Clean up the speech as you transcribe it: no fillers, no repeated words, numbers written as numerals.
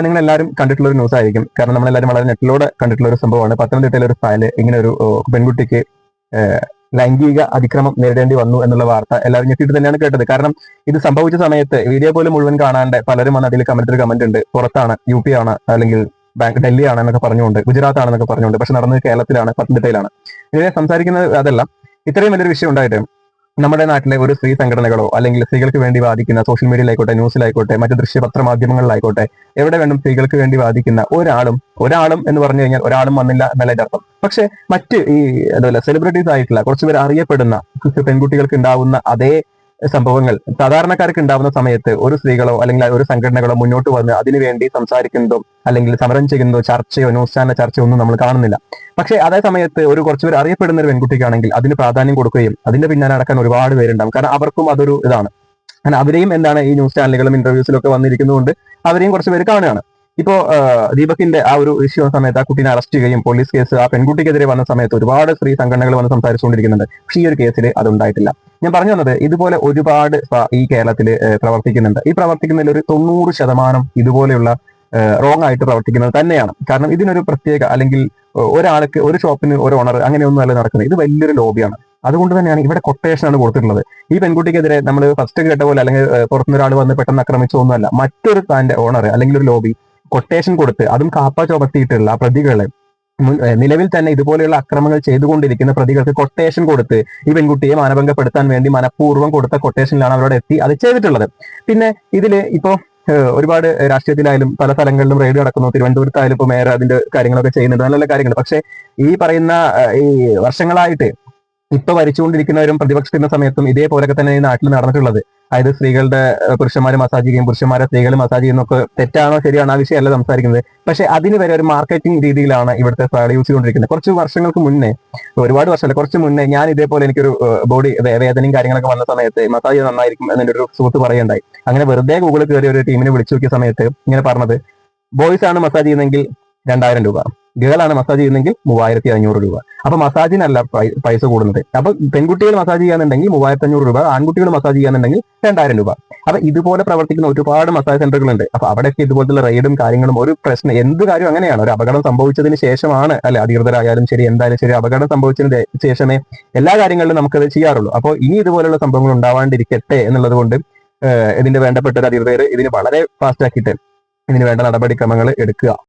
നിങ്ങൾ എല്ലാവരും കണ്ടിട്ടുള്ള ഒരു ന്യൂസ് ആയിരിക്കും. കാരണം നമ്മളെല്ലാവരും വളരെ നെറ്റിലൂടെ കണ്ടിട്ടുള്ള ഒരു സംഭവമാണ്. പത്തനംതിട്ടയിലെ ഒരു സ്ഥലത്ത് ഇങ്ങനെ ഒരു പെൺകുട്ടിക്ക് ലൈംഗിക അതിക്രമം നേരിടേണ്ടി വന്നു എന്നുള്ള വാർത്ത എല്ലാവരും ഞെട്ടിയിട്ട് തന്നെയാണ് കേട്ടത്. കാരണം ഇത് സംഭവിച്ച സമയത്ത് വീഡിയോ പോലും മുഴുവൻ കാണാണ്ട് പലരും വന്ന് അതിൽ കമന്റ് ഉണ്ട്, പുറത്താണ്, UP ആണ്, അല്ലെങ്കിൽ ഡൽഹി ആണ് എന്നൊക്കെ പറഞ്ഞുകൊണ്ട്, ഗുജറാത്ത് ആണെന്നൊക്കെ പറഞ്ഞുകൊണ്ട്. പക്ഷെ നടന്നത് കേരളത്തിലാണ്, പത്തനംതിട്ടയിലാണ്. ഇങ്ങനെ സംസാരിക്കുന്നത് അതല്ല, ഇത്രയും വലിയൊരു വിഷയം ഉണ്ടായിട്ട് നമ്മുടെ നാട്ടിലെ ഒരു സ്ത്രീ സംഘടനകളോ അല്ലെങ്കിൽ സ്ത്രീകൾക്ക് വേണ്ടി വാദിക്കുന്ന സോഷ്യൽ മീഡിയയിലായിക്കോട്ടെ, ന്യൂസിലായിക്കോട്ടെ, മറ്റു ദൃശ്യപത്ര മാധ്യമങ്ങളിലായിക്കോട്ടെ, എവിടെ വേണം സ്ത്രീകൾക്ക് വേണ്ടി വാദിക്കുന്ന ഒരാളും എന്ന് പറഞ്ഞു കഴിഞ്ഞാൽ ഒരാളും വന്നില്ല എന്നല്ല അർത്ഥം. പക്ഷെ മറ്റ് ഈ അതുപോലെ സെലിബ്രിറ്റീസ് ആയിട്ടുള്ള കുറച്ചുപേർ അറിയപ്പെടുന്ന പെൺകുട്ടികൾക്ക് ഉണ്ടാവുന്ന അതേ സംഭവങ്ങൾ സാധാരണക്കാർക്ക് ഉണ്ടാവുന്ന സമയത്ത് ഒരു സ്ത്രീകളോ അല്ലെങ്കിൽ ഒരു സംഘടനകളോ മുന്നോട്ട് വന്ന് അതിനുവേണ്ടി സംസാരിക്കുന്നതോ അല്ലെങ്കിൽ സമരം ചെയ്യുന്നതോ, ചർച്ചയോ, ന്യൂസ് ചാനൽ ചർച്ചയോ ഒന്നും നമ്മൾ കാണുന്നില്ല. പക്ഷെ അതേ സമയത്ത് ഒരു കുറച്ചുപേർ അറിയപ്പെടുന്ന ഒരു പെൺകുട്ടിക്കാണെങ്കിൽ അതിന് പ്രാധാന്യം കൊടുക്കുകയും അതിന്റെ പിന്നാലെ നടക്കാൻ ഒരുപാട് പേരുണ്ടാവും. കാരണം അവർക്കും അതൊരു ഇതാണ്. കാരണം അവരെയും എന്താണ് ഈ ന്യൂസ് ചാനലുകളും ഇന്റർവ്യൂസിലൊക്കെ വന്നിരിക്കുന്നതുകൊണ്ട് അവരെയും കുറച്ച് പേര് കാണുകയാണ്. ഇപ്പോ ദീപകിന്റെ ആ ഒരു ഇഷ്യൂ വന്ന സമയത്ത് ആ കുട്ടീനെ അറസ്റ്റ് ചെയ്യുകയും പോലീസ് കേസ് ആ പെൺകുട്ടിക്കെതിരെ വന്ന സമയത്ത് ഒരുപാട് സ്ത്രീ സംഘടനകൾ വന്ന് സംസാരിച്ചുകൊണ്ടിരിക്കുന്നുണ്ട്. പക്ഷേ ഈ ഒരു കേസിൽ അതുണ്ടായിട്ടില്ല. ഞാൻ പറഞ്ഞു വന്നത്, ഇതുപോലെ ഒരുപാട് ഈ കേരളത്തിൽ പ്രവർത്തിക്കുന്നുണ്ട്. ഈ പ്രവർത്തിക്കുന്നതിൽ ഒരു 90% ഇതുപോലെയുള്ള റോങ് ആയിട്ട് പ്രവർത്തിക്കുന്നത് തന്നെയാണ്. കാരണം ഇതിനൊരു പ്രത്യേക അല്ലെങ്കിൽ ഒരാൾക്ക് ഒരു ഷോപ്പിന് ഒരു ഓണർ അങ്ങനെയൊന്നും അല്ല നടക്കുന്നത്. ഇത് വലിയൊരു ലോബിയാണ്. അതുകൊണ്ട് തന്നെയാണ് ഇവിടെ കൊട്ടേഷനാണ് കൊടുത്തിട്ടുള്ളത്. ഈ പെൺകുട്ടിക്കെതിരെ നമ്മൾ ഫസ്റ്റ് കേട്ട പോലെ അല്ലെങ്കിൽ പുറത്തുനിന്ന് ഒരാൾ വന്ന് പെട്ടെന്ന് ആക്രമിച്ചൊന്നുമല്ല. മറ്റൊരു താന്റെ ഓണർ അല്ലെങ്കിൽ ഒരു ലോബി കൊട്ടേഷൻ കൊടുത്ത്, അതും കാപ്പ ചുമത്തിയിട്ടുള്ള പ്രതികളെ, നിലവിൽ തന്നെ ഇതുപോലെയുള്ള അക്രമങ്ങൾ ചെയ്തുകൊണ്ടിരിക്കുന്ന പ്രതികൾക്ക് കൊട്ടേഷൻ കൊടുത്ത് ഈ പെൺകുട്ടിയെ മാനഭംഗപ്പെടുത്താൻ വേണ്ടി മനഃപൂർവ്വം കൊടുത്ത കൊട്ടേഷനിലാണ് അവരോട് എത്തി അത് ചെയ്തിട്ടുള്ളത്. പിന്നെ ഇതില് ഇപ്പോ ഒരുപാട് രാഷ്ട്രീയത്തിലായാലും പല സ്ഥലങ്ങളിലും റെയ്ഡ് നടക്കുന്നു. തിരുവനന്തപുരത്തായാലും ഇപ്പൊ മേയർ അതിന്റെ കാര്യങ്ങളൊക്കെ ചെയ്യുന്നുണ്ട്, നല്ല നല്ല കാര്യങ്ങൾ. പക്ഷെ ഈ പറയുന്ന ഈ വർഷങ്ങളായിട്ട് ഇപ്പൊ ഭരിച്ചുകൊണ്ടിരിക്കുന്നവരും പ്രതിപക്ഷത്തിന്റെ സമയത്തും ഇതേപോലൊക്കെ തന്നെ ഈ നാട്ടിൽ നടന്നിട്ടുള്ളത്. അതായത് സ്ത്രീകളുടെ പുരുഷന്മാരെ മസാജ് ചെയ്യും, പുരുഷന്മാരെ സ്ത്രീകൾ മസാജ് ചെയ്യുന്നൊക്കെ തെറ്റാണോ ശരിയാണോ ആ വിഷയമല്ല സംസാരിക്കുന്നത്. പക്ഷെ അതിന് വരെ ഒരു മാർക്കറ്റിംഗ് രീതിയിലാണ് ഇവിടുത്തെ സ്ത്രീകൾ യൂസ് ചെയ്തുകൊണ്ടിരിക്കുന്നത്. കുറച്ച് വർഷങ്ങൾക്ക് മുന്നേ, ഒരുപാട് വർഷമല്ല, കുറച്ച് മുന്നേ ഞാൻ ഇതേപോലെ എനിക്കൊരു ബോഡി വേദനയും കാര്യങ്ങളൊക്കെ വന്ന സമയത്ത് മസാജ് നന്നായിരിക്കും എന്നൊരു സുഹൃത്ത് പറയുണ്ടായി. അങ്ങനെ വെറുതെ ഗൂഗിളിൽ കയറി ഒരു ടീമിനെ വിളിച്ചു നോക്കിയ സമയത്ത് ഇങ്ങനെ പറഞ്ഞത്, ബോയ്സ് ആണ് മസാജ് ചെയ്യുന്നെങ്കിൽ 2000 രൂപ, ഗേൾ ആണ് മസാജ് ചെയ്യുന്നെങ്കിൽ 3500 രൂപ. അപ്പൊ മസാജിനല്ല പൈസ കൂടുന്നത്. അപ്പൊ പെൺകുട്ടികൾ മസാജ് ചെയ്യാന്നുണ്ടെങ്കിൽ 3500 രൂപ, ആൺകുട്ടികൾ മസാജ് ചെയ്യാന്നുണ്ടെങ്കിൽ 2000 രൂപ. അപ്പൊ ഇതുപോലെ പ്രവർത്തിക്കുന്ന ഒരുപാട് മസാജ് സെന്ററുകളുണ്ട്. അപ്പൊ അവിടെയൊക്കെ ഇതുപോലത്തെ റെയ്ഡും കാര്യങ്ങളും ഒരു പ്രശ്നം, എന്ത് കാര്യം അങ്ങനെയാണ്. ഒരു അപകടം സംഭവിച്ചതിന് ശേഷമാണ്, അല്ലെ, അധികൃതരായാലും ശരി, എന്തായാലും ശരി, അപകടം സംഭവിച്ചതിന് ശേഷമേ എല്ലാ കാര്യങ്ങളിലും നമുക്കത് ചെയ്യാറുള്ളൂ. അപ്പോൾ ഇനി ഇതുപോലുള്ള സംഭവങ്ങൾ ഉണ്ടാവാണ്ടിരിക്കട്ടെ എന്നുള്ളത് കൊണ്ട് ഇതിന്റെ വേണ്ടപ്പെട്ട ഒരു അധികൃതർ ഇതിന് വളരെ ഫാസ്റ്റ് ആക്കിയിട്ട് ഇതിന് വേണ്ട നടപടിക്രമങ്ങൾ എടുക്കുക.